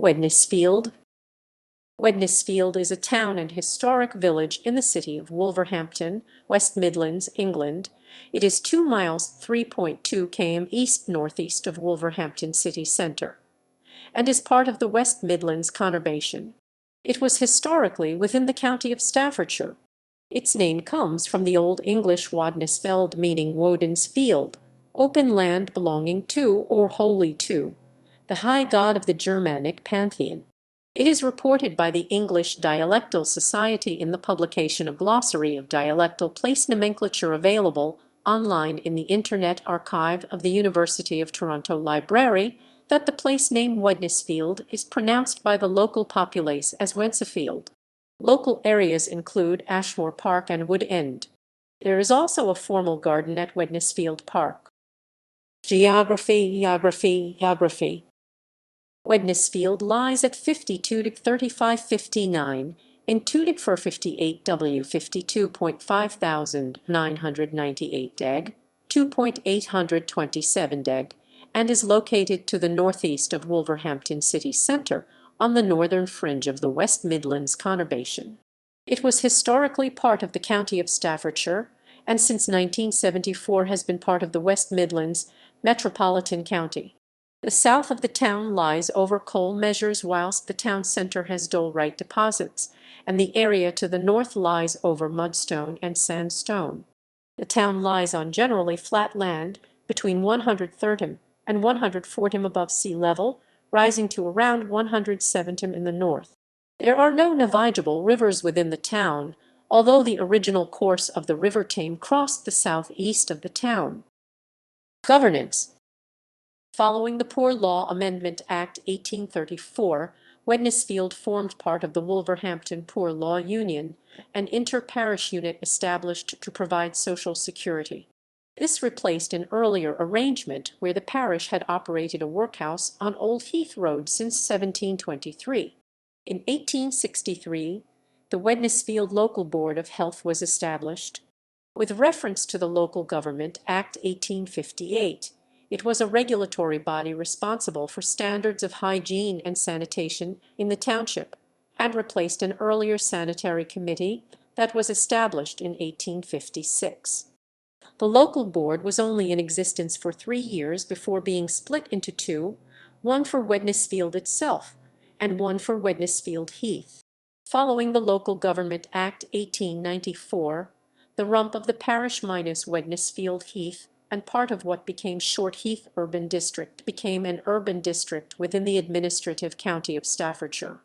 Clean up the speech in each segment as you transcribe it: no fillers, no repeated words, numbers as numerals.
Wednesfield. Wednesfield is a town and historic village in the city of Wolverhampton, West Midlands, England. It is 2 miles (3.2 km) east-northeast of Wolverhampton city centre, and is part of the West Midlands conurbation. It was historically within the county of Staffordshire. Its name comes from the Old English Wōdnesfeld, meaning Woden's field, open land belonging to or wholly to the high god of the Germanic Pantheon. It is reported by the English Dialectal Society in the publication of Glossary of Dialectal Place Nomenclature, available online in the Internet Archive of the University of Toronto Library, that the place name Wednesfield is pronounced by the local populace as Wencefield. Local areas include Ashmore Park and Woden. There is also a formal garden at Wednesfield Park. Geography. Wednesfield lies at 52-3559 in 2-458 52.5998 deg, 2.827 deg, and is located to the northeast of Wolverhampton city centre, on the northern fringe of the West Midlands conurbation. It was historically part of the county of Staffordshire, and since 1974 has been part of the West Midlands metropolitan county. The south of the town lies over coal measures, whilst the town centre has diorite deposits, and the area to the north lies over mudstone and sandstone. The town lies on generally flat land, between 130 and 140 above sea level, rising to around 170 in the north. There are no navigable rivers within the town, although the original course of the River Tame crossed the southeast of the town. Governance. Following the Poor Law Amendment Act 1834, Wednesfield formed part of the Wolverhampton Poor Law Union, an inter-parish unit established to provide social security. This replaced an earlier arrangement where the parish had operated a workhouse on Old Heath Road since 1723. In 1863, the Wednesfield Local Board of Health was established. With reference to the Local Government Act 1858, it was a regulatory body responsible for standards of hygiene and sanitation in the township, and replaced an earlier sanitary committee that was established in 1856. The local board was only in existence for 3 years before being split into two, one for Wednesfield itself and one for Wednesfield Heath. Following the Local Government Act 1894, the rump of the parish minus Wednesfield Heath and part of what became Short Heath Urban District became an urban district within the administrative county of Staffordshire.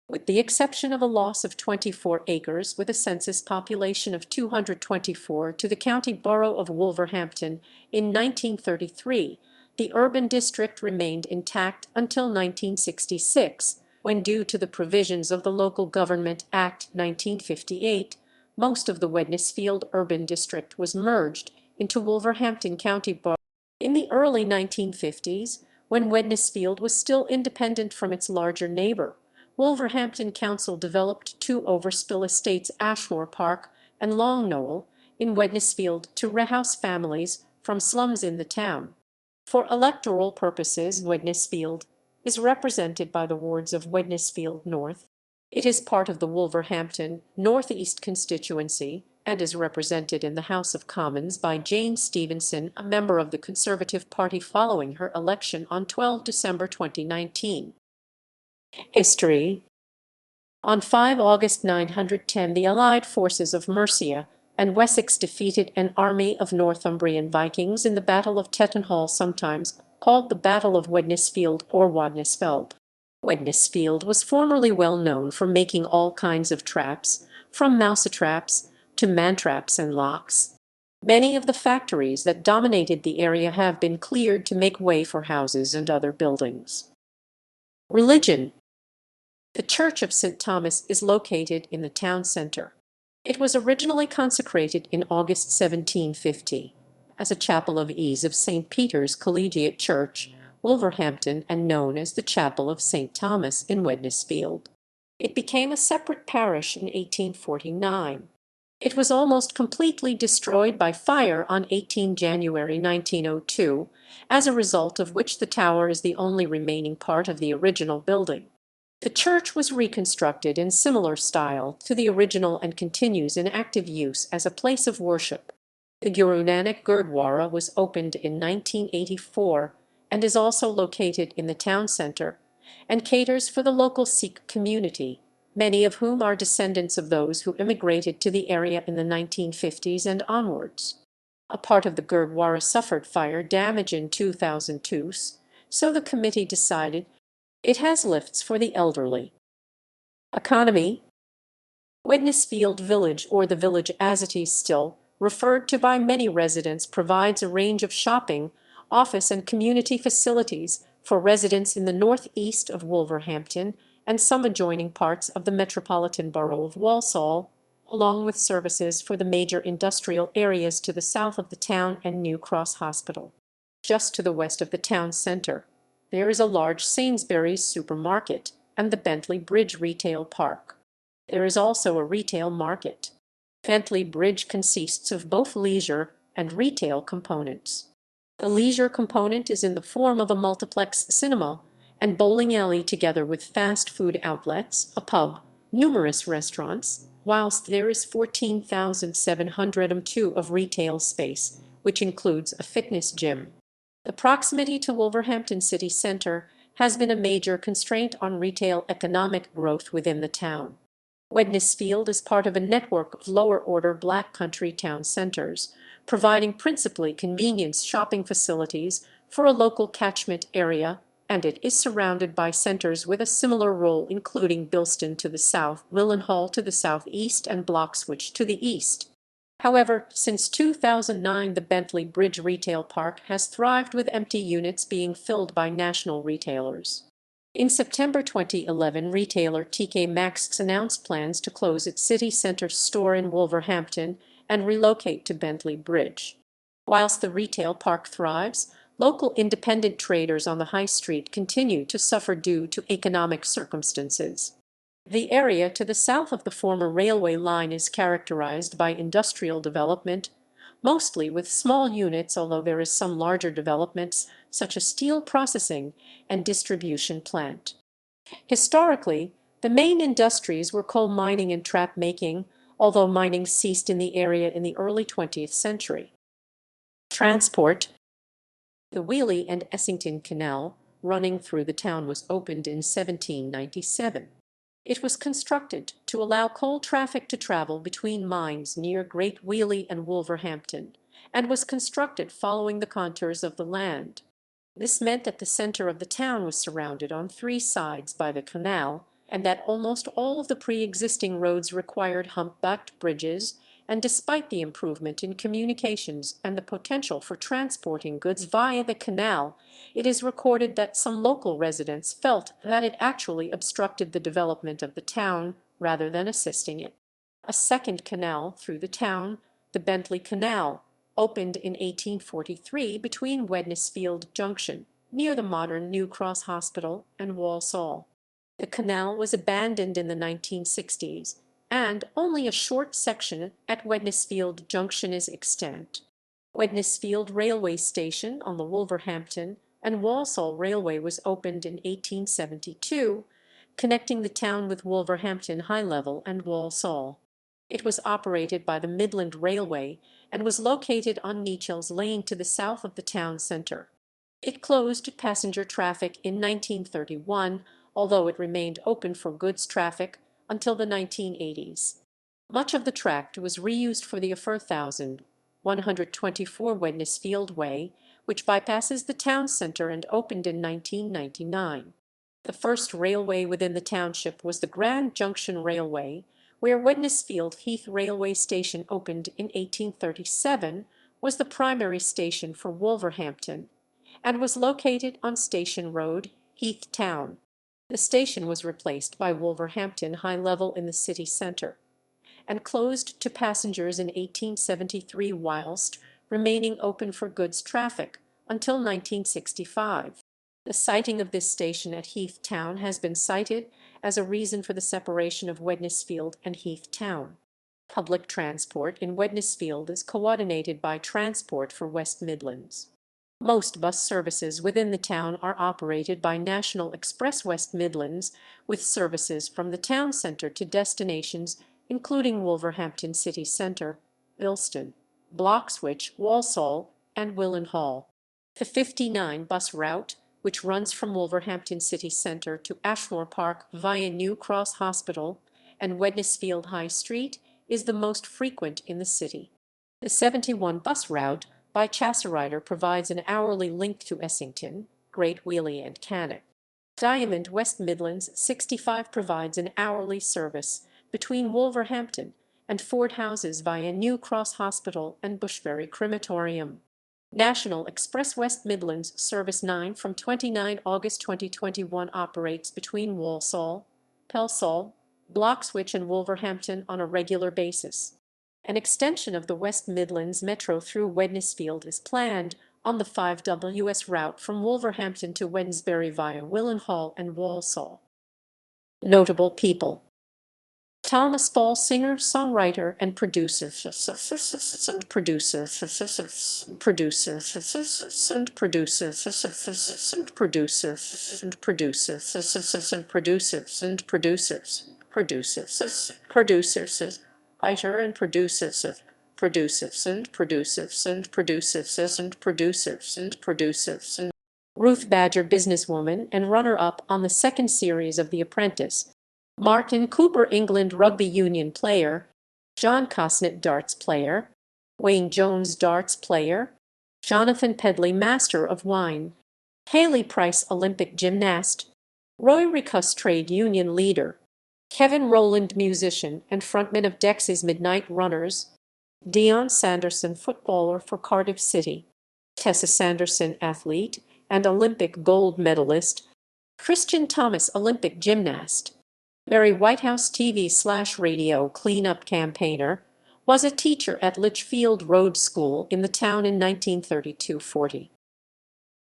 With the exception of a loss of 24 acres with a census population of 224 to the county borough of Wolverhampton in 1933, the urban district remained intact until 1966, when, due to the provisions of the Local Government Act 1958, most of the Wednesfield urban district was merged into Wolverhampton County Borough. In the early 1950s, when Wednesfield was still independent from its larger neighbour, Wolverhampton Council developed 2 overspill estates, Ashmore Park and Long Knoll, in Wednesfield to rehouse families from slums in the town. For electoral purposes, Wednesfield is represented by the wards of Wednesfield North. It is part of the Wolverhampton North East constituency and is represented in the House of Commons by Jane Stevenson, a member of the Conservative Party, following her election on 12 December 2019. History. On 5 August 910, the allied forces of Mercia and Wessex defeated an army of Northumbrian Vikings in the Battle of Tettenhall, sometimes called the Battle of Wednesfield or Wōdnesfeld. Wednesfield was formerly well known for making all kinds of traps, from mousetraps to man-traps and locks. Many of the factories that dominated the area have been cleared to make way for houses and other buildings. Religion. The Church of St. Thomas is located in the town centre. It was originally consecrated in August 1750 as a chapel of ease of St. Peter's Collegiate Church, Wolverhampton, and known as the Chapel of St. Thomas in Wednesfield. It became a separate parish in 1849. It was almost completely destroyed by fire on 18 January 1902, as a result of which the tower is the only remaining part of the original building. The church was reconstructed in similar style to the original and continues in active use as a place of worship. The Germanic Gurdwara was opened in 1984 and is also located in the town centre and caters for the local Sikh community, many of whom are descendants of those who immigrated to the area in the 1950s and onwards. A part of the Gurdwara suffered fire damage in 2002, so the committee decided it has lifts for the elderly. Economy. Wednesfield Village, or the village as it is still referred to by many residents, provides a range of shopping, office and community facilities for residents in the northeast of Wolverhampton and some adjoining parts of the Metropolitan Borough of Walsall, along with services for the major industrial areas to the south of the town and New Cross Hospital. Just to the west of the town centre, there is a large Sainsbury's supermarket and the Bentley Bridge Retail Park. There is also a retail market. Bentley Bridge consists of both leisure and retail components. The leisure component is in the form of a multiplex cinema and bowling alley together with fast food outlets, a pub, numerous restaurants, whilst there is 14,702 of retail space, which includes a fitness gym. The proximity to Wolverhampton city centre has been a major constraint on retail economic growth within the town. Wednesfield is part of a network of lower-order Black Country town centres, providing principally convenience shopping facilities for a local catchment area, and it is surrounded by centres with a similar role, including Bilston to the south, Willenhall to the southeast, and Bloxwich to the east. However, since 2009, the Bentley Bridge Retail Park has thrived with empty units being filled by national retailers. In September 2011, retailer TK Maxx announced plans to close its city centre store in Wolverhampton and relocate to Bentley Bridge. Whilst the retail park thrives, local independent traders on the high street continue to suffer due to economic circumstances. The area to the south of the former railway line is characterized by industrial development, mostly with small units, although there is some larger developments such as steel processing and distribution plant. Historically, the main industries were coal mining and trap making, although mining ceased in the area in the early 20th century. Transport. The Wheelie and Essington Canal, running through the town, was opened in 1797. It was constructed to allow coal traffic to travel between mines near Great Wheelie and Wolverhampton, and was constructed following the contours of the land. This meant that the centre of the town was surrounded on three sides by the canal, and that almost all of the pre-existing roads required humpbacked bridges, and despite the improvement in communications and the potential for transporting goods via the canal, it is recorded that some local residents felt that it actually obstructed the development of the town rather than assisting it. A second canal through the town, the Bentley Canal, opened in 1843 between Wednesfield Junction, near the modern New Cross Hospital, and Walsall. The canal was abandoned in the 1960s, and only a short section at Wednesfield Junction is extant. Wednesfield Railway Station on the Wolverhampton and Walsall Railway was opened in 1872, connecting the town with Wolverhampton High Level and Walsall. It was operated by the Midland Railway and was located on Nechells Lane to the south of the town centre. It closed to passenger traffic in 1931, although it remained open for goods traffic until the 1980s. Much of the tract was reused for the Afur 1124 Wednesfield Way, which bypasses the town centre and opened in 1999. The first railway within the township was the Grand Junction Railway, where Wednesfield Heath Railway Station opened in 1837, was the primary station for Wolverhampton, and was located on Station Road, Heath Town. The station was replaced by Wolverhampton High Level in the city centre, and closed to passengers in 1873 whilst remaining open for goods traffic until 1965. The siting of this station at Heath Town has been cited as a reason for the separation of Wednesfield and Heath Town. Public transport in Wednesfield is coordinated by Transport for West Midlands. Most bus services within the town are operated by National Express West Midlands, with services from the town centre to destinations including Wolverhampton city centre, Ilston, Bloxwich, Walsall, and Willenhall. The 59 bus route, which runs from Wolverhampton city centre to Ashmore Park via New Cross Hospital and Wednesfield High Street, is the most frequent in the city. The 71 bus route by Chasseryder provides an hourly link to Essington, Great Wheelie and Cannock. Diamond West Midlands 65 provides an hourly service between Wolverhampton and Ford Houses via New Cross Hospital and Bushbury Crematorium. National Express West Midlands Service 9 from 29 August 2021 operates between Walsall, Pelsall, Bloxwich and Wolverhampton on a regular basis. An extension of the West Midlands Metro through Wednesfield is planned on the 5WS route from Wolverhampton to Wednesbury via Willenhall and Walsall. Notable people: Thomas Ball, singer, songwriter, and producer. Writer and producers. Ruth Badger, businesswoman and runner-up on the second series of The Apprentice. Martin Cooper, England rugby union player. John Cosnett, darts player. Wayne Jones, darts player. Jonathan Pedley, master of wine. Haley Price, Olympic gymnast. Roy Ricus, trade union leader. Kevin Rowland, musician and frontman of Dex's Midnight Runners. Dion Sanderson, footballer for Cardiff City. Tessa Sanderson, athlete and Olympic gold medalist. Christian Thomas, Olympic gymnast. Mary Whitehouse, TV/radio cleanup campaigner, was a teacher at Lichfield Road School in the town in 1932-40.